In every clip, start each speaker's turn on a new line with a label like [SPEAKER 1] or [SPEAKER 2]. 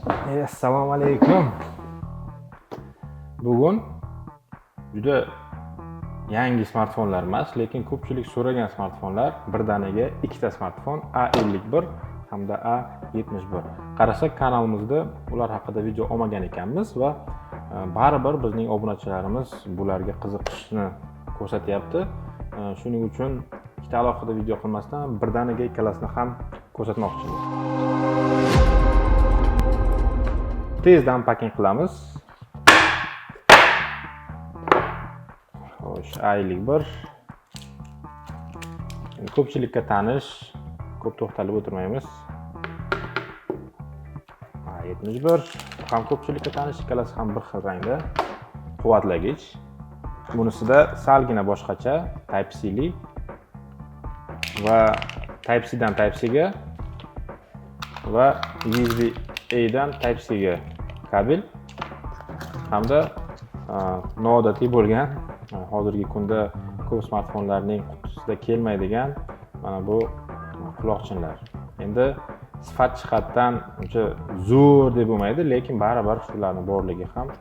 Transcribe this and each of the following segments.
[SPEAKER 1] Assalomu alaykum. Bugun juda yangi smartfonlar emas, lekin ko'pchilik so'ragan smartfonlar, birdaniga ikkita smartfon A51 hamda A71. Qarasak kanalimizda ular haqida video olmagan ekanmiz va baribir bizning obunachilarimiz bularga qiziqishni ko'rsatyapti. Shuning uchun ikkita alohida video qilmasdan birdaniga ikkalasini ham ko'rsatmoqchimiz. Tezda unpacking qilamiz. Xo'sh, A51 ko'pchilikka tanish, ko'p to'xtalib o'tirmaymiz. A71 ham ko'pchilikka tanish, ikkalasi ham bir xil rangda, quvvatlagich. Bunisida salgina boshqacha Type-C'li va Type-C dan Type-C'ga va USB-A dan Type-C'ga kabel hamda noodatiy bo'lgan, hozirgi kunda ko'p smartfonlarning qutisida kelmaydigan mana bu quloqchinlar. Endi sifat jihatdan uncha zo'r deb bo'lmaydi, lekin baribir shularning borligi ham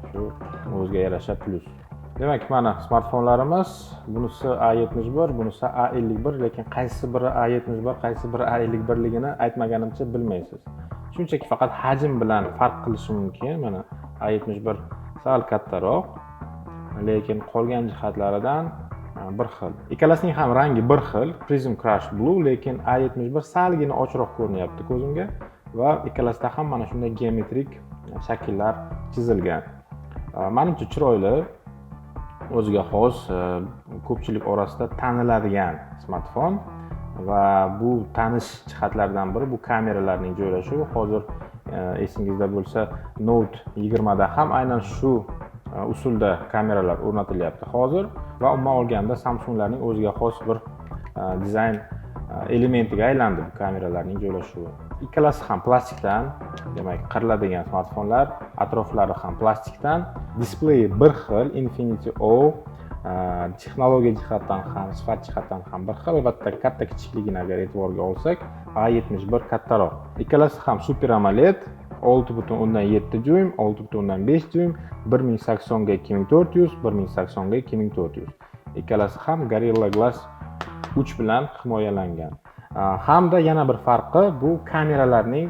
[SPEAKER 1] shu o'ziga yarasha plus. Demak, mana smartfonlarimiz, bunisi A71, bunisi A51, lekin qaysi biri A71, qaysi biri A51 ligini aytmaganimcha bilmaysiz. Shunchaki faqat hajm bilan farq qilishi mumkin. Mana A71 sal kattaroq, lekin qolgan jihatlaridan bir xil. Ikkalasining ham rangi bir xil, Prism Crush Blue, lekin A71 salgina ochroq ko'rinyapti ko'zimga va ikkalasida ham mana shunday geometrik shakllar chizilgan. Menimcha chiroyli, o'ziga xos, ko'pchilik orasida taniladigan smartfon va bu tanish jihatlardan biri bu kameralarning joylashuvi. Hozir esingizda bo'lsa, Note 20 da ham aynan shu usulda kameralar o'rnatilyapti hozir va umuman olganda Samsunglarning o'ziga xos bir dizayn elementiga aylandi bu kameralarning joylashuvi. Ikkalasi ham plastikdan, demak, qiriladigan smartfonlar, atroflari ham plastikdan, displeyi bir xil, Infinity O, texnologiya jihatdan ham, sifat jihatdan ham bir xil. Albatta, katta kichikligini agar e'tiborga olsak, A71 kattaroq. Ikkalasi ham Super AMOLED 6.7 dyuym, 6.5 dyuym, 1080 ga 2400, 1080 ga 2400. Ikkalasi ham Gorilla Glass 3 bilan himoyalangan. Hamda yana bir farqi bu kameralarning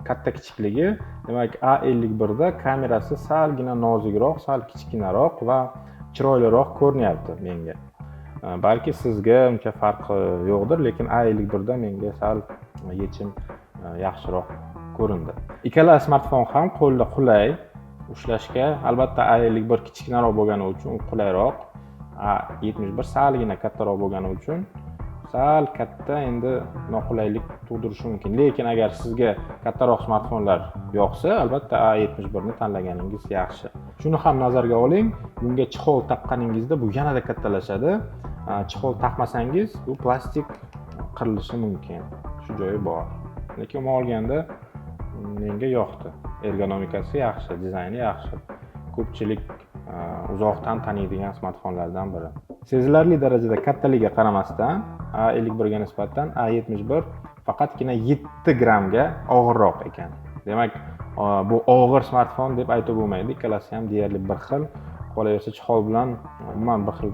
[SPEAKER 1] katta kichikligi. Demak, A51 da kamerasi salgina nozikroq, sal kichkinaroq va chiroyliroq ko'rinyapti menga. Balki sizga uncha farqi yo'qdir, lekin A51 da menga sal yechim yaxshiroq ko'rindi. Ikkala smartfon ham qo'lda qulay ushlashga, albatta A51 kichkinaroq bo'lgani uchun qulayroq, A71 salgina kattaroq bo'lgani uchun sal katta endi noqulaylik tug'dirishi mumkin. Lekin agar sizga kattaroq smartfonlar yoqsa, albatta A71 ni tanlaganingiz yaxshi. Shuni ham nazarga oling, bunga chexol taqqaningizda bu yanada kattalashadi. Chexol taqmasangiz bu plastik qirilishi mumkin. Shu joyi bor. Lekin umuman olganda menga yoqdi. Ergonomikasi yaxshi, dizayni yaxshi. Ko'pchilik uzoqdan taniydigan smartfonlardan biri. Sezilarli darajada kattaligiga qaramasdan, A51 ga nisbatan A71 faqatgina 7 grammga og'irroq ekan. Demak, bu og'ir smartfon deb aytib bo'lmaydi. Ikkalasi ham deyarli bir xil. Qolaversa, chexol bilan umuman bir xil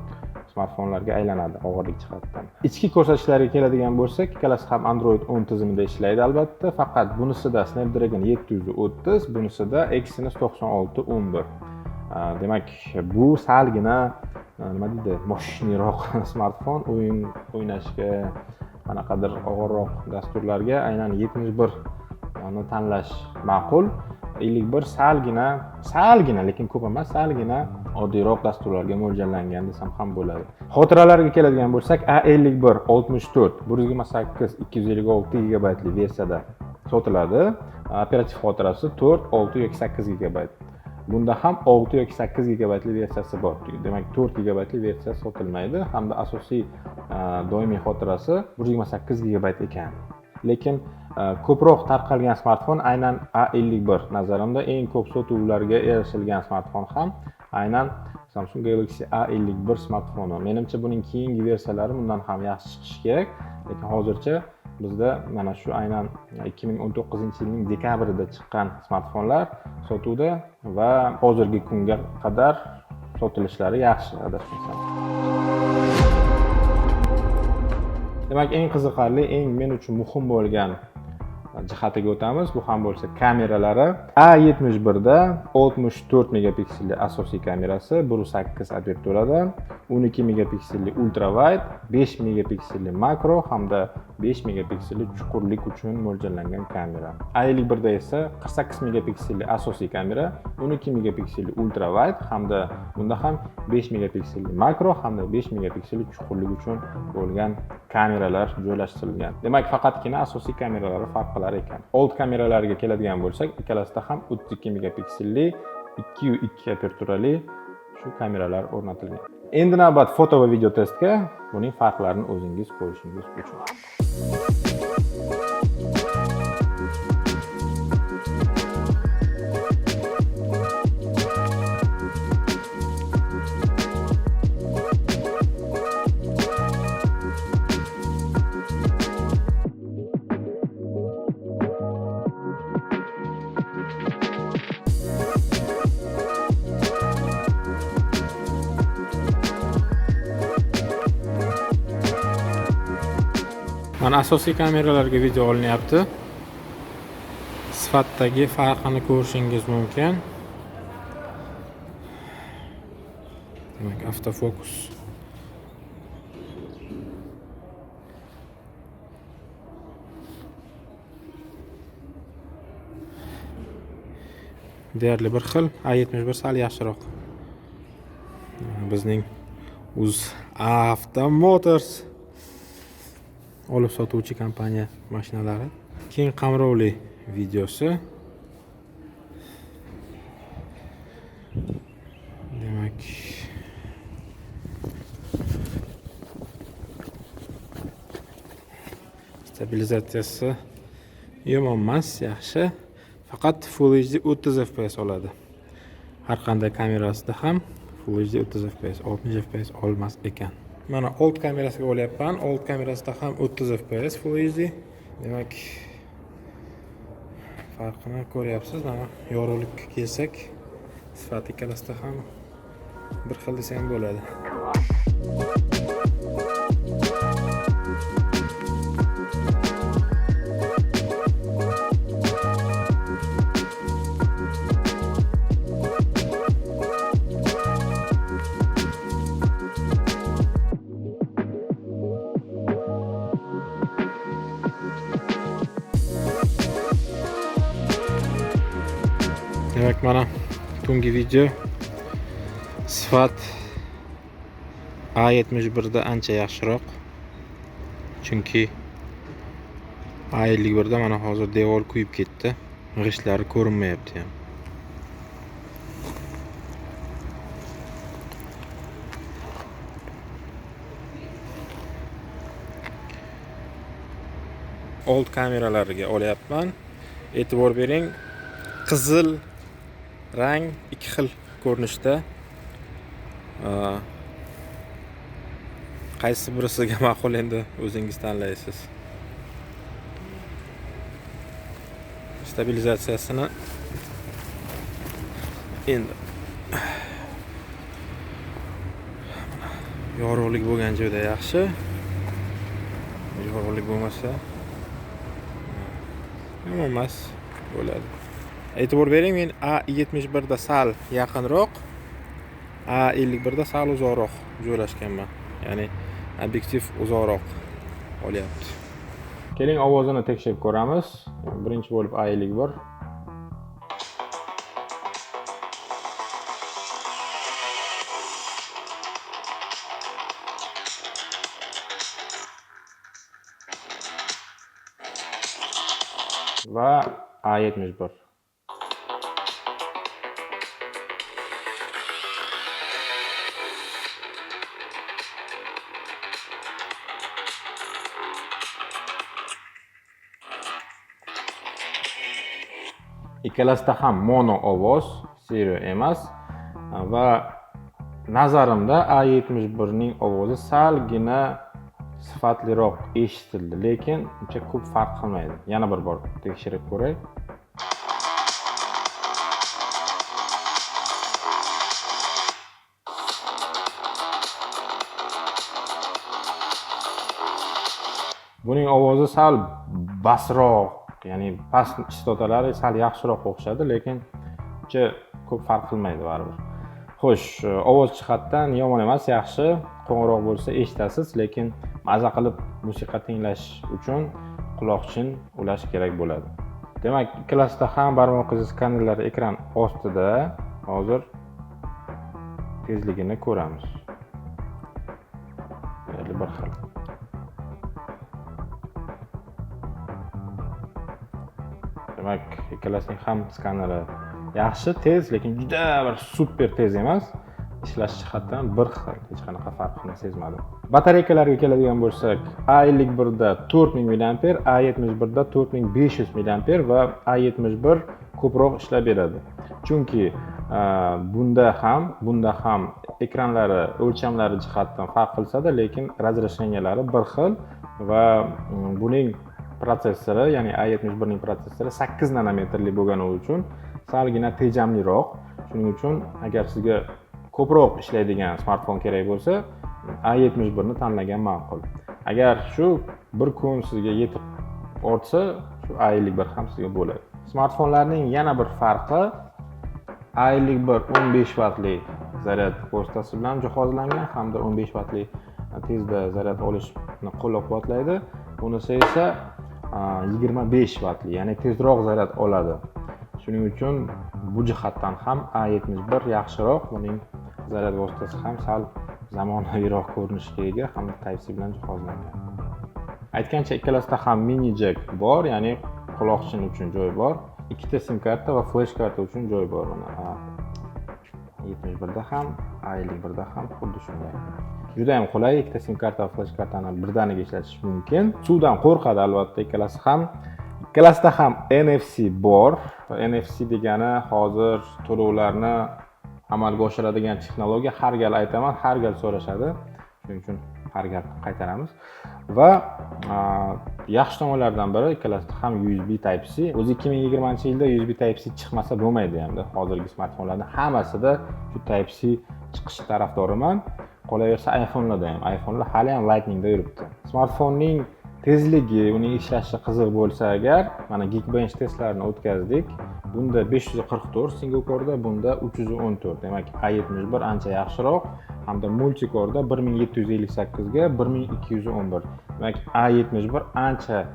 [SPEAKER 1] smartfonlarga aylanadi og'irlik jihatdan. Ichki ko'rsatkichlariga keladigan bo'lsak, ikkalasi ham Android 10 tizimida ishlaydi albatta, faqat bunisida Snapdragon 730, bunisida Exynos 9611. Demak, bu salgina nima deydi, moshniroq smartfon, o'yin o'ynashga, qanaqadir og'irroq dasturlarga aynan 71 ni tanlash ma'qul. 51 salgina, lekin ko'p emas, salgina oddiyroq dasturlarga mo'ljallangan desam ham bo'ladi. Xotiralarga keladigan bo'lsak, A51 64, 128, 256 GB li versiyada sotiladi. Operativ xotirasi 4, 6 yoki 8 GB. Bunda ham 6 yoki 8 GB li versiyasi bor. Demak, 4 GB li versiya sotilmaydi hamda asosiy doimiy xotirasi 128 GB ekan. Lekin ko'proq tarqalgan smartfon aynan A51. Nazarimda eng ko'p sotuvlarga erishilgan smartfon ham aynan Samsung Galaxy A51 smartfoni. Menimcha buning keyingi versiyalari bundan ham yaxshi chiqishi kerak, lekin hozircha bizda mana shu aynan 2019-yilning dekabrida chiqqan smartfonlar sotuvda va hozirgi kunga qadar sotilishlari yaxshi adashmasam. Demak, eng qiziqarli, eng men uchun muhim bo'lgan jihatiga o'tamiz. Bu ham bo'lsa kameralari. A71 da 64 megapikselli asosiy kamerasi, 1.8 aperturadan, 12 megapikselli ultra wide, 5 megapikselli makro hamda 5 megapikselli chuqurlik uchun mo'ljallangan kamera. A51 da esa 48 megapikselli asosiy kamera, 12 megapikselli ultra wide hamda bunda ham 5 megapikselli makro hamda 5 megapikselli chuqurlik uchun bo'lgan kameralar joylashtirilgan. Demak, faqatgina asosiy kameralari farq qilar ekan. Old kameralarga keladigan bo'lsak, ikkalasida ham 32 megapikselli 2.2 aperturali shu kameralar o'rnatilgan. Endi navbat foto va video testga. Buning farqlarini o'zingiz ko'rishingiz uchun. Mana asosiy kameralarga video olinyapti. Sifatdagi farqini ko'rishingiz mumkin. Demak, avtofokus. Deyarli bir xil. A71 sal yaxshiroq. Bizning UzAuto Motors olib sotuvchi kompaniya mashinalari. Keng qamrovli videosi. Demak, stabilizatsiyasi yomon emas, yaxshi. Faqat Full HD 30 fps oladi. Har qanday kamerasida ham Full HD 30 fps, 60 fps olmas ekan. Mana old kamerasiga olyapman. Old kamerasida ham 30 fps Full HD. Demak, farqini ko'ryapsiz. Mana yorug'likka kelsak, sifat ikkalasida ham bir xil desam bo'ladi. Demak, mana tungi video sifat A71 da ancha yaxshiroq. Chunki A51 da mana hozir devor kuyib ketdi. G'ishtlari ko'rinmayapti ham. Old kameralariga olyapman. E'tibor bering, qizil rang ikki xil ko'rinishda. Qaysi birisiga ma'qul endi o'zingiz tanlaysiz. Stabilizatsiyasini endi yorug'lik bo'lgan joyda yaxshi. Yorug'lik bo'lmasa yomon emas bo'ladi. E'tibor bering, men A71 da sal yaqinroq, A51 da sal uzoqroq joylashganman. Ya'ni obyektiv uzoqroq olyapti. Keling, ovozini tekshirib ko'ramiz. Birinchi bo'lib A51. Va A71. Ikkalasida ham mono ovoz, stereo emas va nazarimda A71 ning ovozi salgina sifatliroq eshitildi, lekin uncha ko'p farq qilmaydi. Yana bir bor tekshirib ko'ray. Buning ovozi sal basroq, ya'ni past chastotalari sal yaxshiroq o'xshadi, lekin uncha ko'p farq qilmaydi baribir. Xo'sh, ovoz jihatdan yomon emas, yaxshi. Qo'ng'iroq bo'lsa eshitasiz, lekin maza qilib musiqa tinglash uchun quloqchin ulash kerak bo'ladi. Demak, ikkalasida ham barmoq izi skanerlari ekran ostida. Hozir tezligini ko'ramiz. Deyarli bir xil. Demak, ikkalasining ham skaneri yaxshi, tez, lekin juda bir super tez emas. Ishlash jihatdan bir xil, hech qanaqa farqini sezmadim. Batareykalarga keladigan bo'lsak, A51 da 4000 mAh, A71 da 4500 mAh va A71 ko'proq ishlab beradi. Chunki bunda ham ekranlari, o'lchamlari jihatdan farq qilsa-da, lekin razresheniyalari bir xil va buning protsessori, ya'ni A71 ning protsessori 8 nanometrli bo'lgani uchun salgina tejamliroq. Shuning uchun agar sizga ko'proq ishlaydigan smartfon kerak bo'lsa, A71 ni tanlagan ma'qul. Agar shu bir kun sizga yetib ortsa, shu A51 ham sizga bo'ladi. Smartfonlarning yana bir farqi, A51 15 vatli zaryad vositasi bilan jihozlangan hamda 15 vatli tezda zaryad olishni qo'llab-quvvatlaydi. Bunisi esa 25 vatli, ya'ni tezroq zaryad oladi. Shuning uchun bu jihatdan ham A71 yaxshiroq, buning zaryad vositasi ham sal zamonaviyroq ko'rinishga ega hamda Type-C bilan jihozlangan. Aytgancha ikkalasida ham mini jack bor, ya'ni quloqchin uchun joy bor. Ikkita sim karta va flash karta uchun joy bor. A71 da ham, A51 da ham xuddi shunday. Juda ham qulay, ikkita sim karta va flash kartani birdaniga ishlatish mumkin. Suvdan qo'rqadi albatta ikkalasi ham. Ikkalasida ham NFC bor. NFC degani hozir to'lovlarni amalga oshiradigan texnologiya. Har gal aytaman, har gal so'rashadi. Shuning uchun har gal qaytaramiz. Va yaxshi tomonlardan biri ikkalasida ham USB Type-C. O'zi 2020-yilda USB Type-C chiqmasa bo'lmaydi hamda. Hozirgi smartfonlarning hammasida shu Type-C chiqishi tarafdoriman. Qolaversa iPhone'larda ham. iPhone'lar hali ham Lightningda yuribdi. Smartfonning tezligi, uning ishlashi qiziq bo'lsa agar, mana Geekbench testlarini o'tkazdik. Bunda 544 single core'da, bunda 314. Demak, A71 ancha yaxshiroq hamda multicore'da 1758 ga 1211. Demak, A71 ancha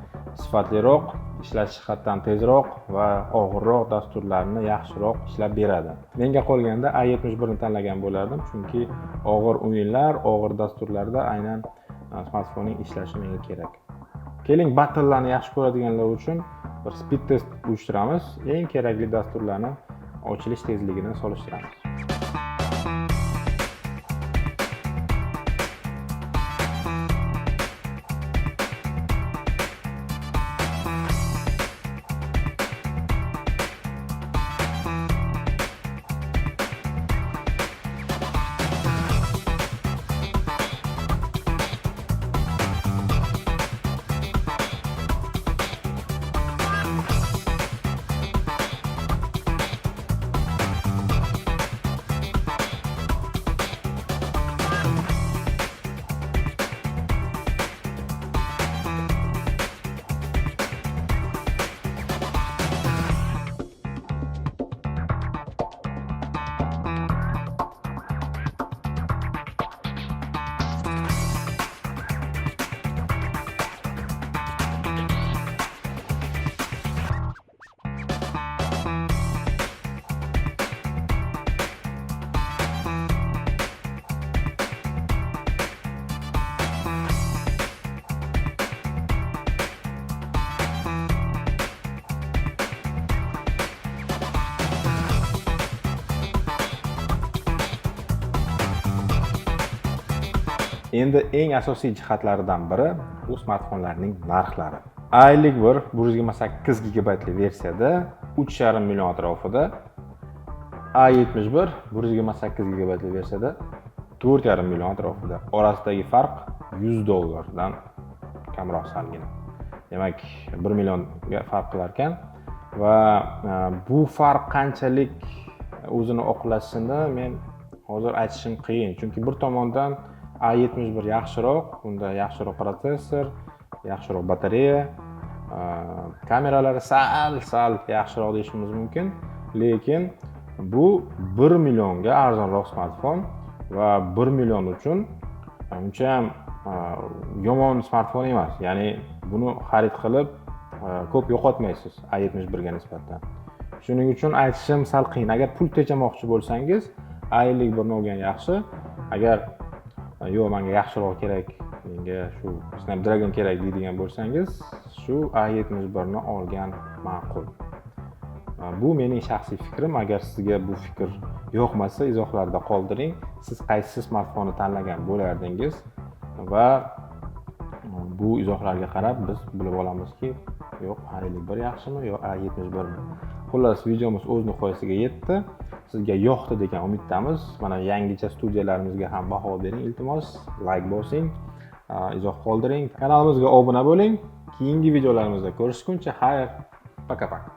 [SPEAKER 1] sifatliroq, ishlash jihatdan tezroq va og'irroq dasturlarni yaxshiroq ishlab beradi. Menga qolganda A71 ni tanlagan bo'lardim, chunki og'ir o'yinlar, og'ir dasturlarda aynan smartfonning ishlashi menga kerak. Keling, battlelarni yaxshi ko'radiganlar uchun bir speed test uyushtiramiz. Eng kerakli dasturlarni ochilish tezligini solishtiramiz. Endi eng asosiy jihatlaridan biri bu smartfonlarning narxlari. A51 128 GB versiyada 3,5 million atrofida, A71 128 GB versiyada 4,5 million atrofida. Orasidagi farq $100 kamroq salgina. Demak, 1 millionga farq qilar ekan va bu farq qanchalik o'zini oqlashini men hozir aytishim qiyin, chunki bir tomondan A71 yaxshiroq, unda yaxshiroq protsessor, yaxshiroq batareya, kameralari sal yaxshiroq deyishimiz mumkin, lekin bu 1 millionga arzonroq smartfon va 1 million uchun uncha ham yomon smartfon emas. Ya'ni buni xarid qilib ko'p yo'qotmaysiz A71 ga nisbatan. Shuning uchun aytishim sal qiyin. Agar pul tejamoqchi bo'lsangiz, A51 ni olgan yaxshi. Agar yo'q, menga yaxshiroq kerak, menga shu Snapdragon kerak deydigan bo'lsangiz, shu A71 ni olgan ma'qul. Bu mening shaxsiy fikrim. Agar sizga bu fikr yoqmasa, izohlarda qoldiring. Siz qaysi smartfonni tanlagan bo'lardingiz va bu izohlarga qarab biz bilib olamizki, yo'q A51 yaxshimi, yo'q A71 mi. Xullas, videomiz o'z nihoyasiga yetdi. Sizga yoqdi degan umiddamiz. Mana yangicha studiyalarimizga ham baho bering, iltimos, like bosing, izoh qoldiring, kanalimizga obuna bo'ling. Keyingi videolarimizda ko'rishguncha xayr, paka-paka.